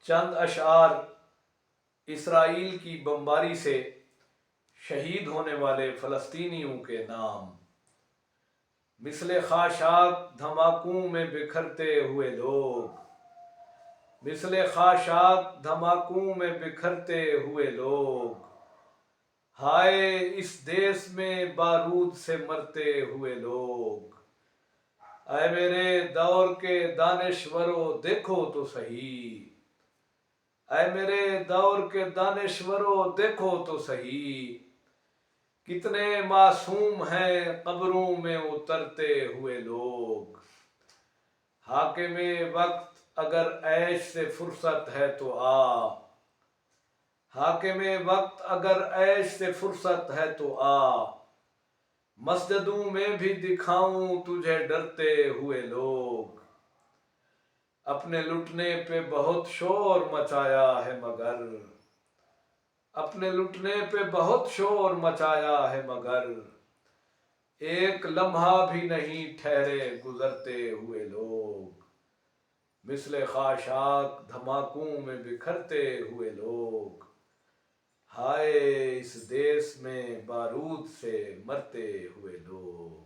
چند اشعار اسرائیل کی بمباری سے شہید ہونے والے فلسطینیوں کے نام۔ مثل خاشاک دھماکوں میں بکھرتے ہوئے لوگ، مثل خاشاک دھماکوں میں بکھرتے ہوئے لوگ، ہائے اس دیس میں بارود سے مرتے ہوئے لوگ۔ اے میرے دور کے دانشورو دیکھو تو صحیح، اے میرے دور کے دانشورو دیکھو تو صحیح، کتنے معصوم ہیں قبروں میں اترتے ہوئے لوگ۔ حاکم وقت اگر عیش سے فرصت ہے تو آ، حاکم وقت اگر عیش سے فرصت ہے تو آ، مسجدوں میں بھی دکھاؤں تجھے ڈرتے ہوئے لوگ۔ اپنے لٹنے پہ بہت شور مچایا ہے مگر، اپنے لٹنے پہ بہت شور مچایا ہے مگر، ایک لمحہ بھی نہیں ٹھہرے گزرتے ہوئے لوگ۔ مثل خاشاک دھماکوں میں بکھرتے ہوئے لوگ، ہائے اس دیس میں بارود سے مرتے ہوئے لوگ۔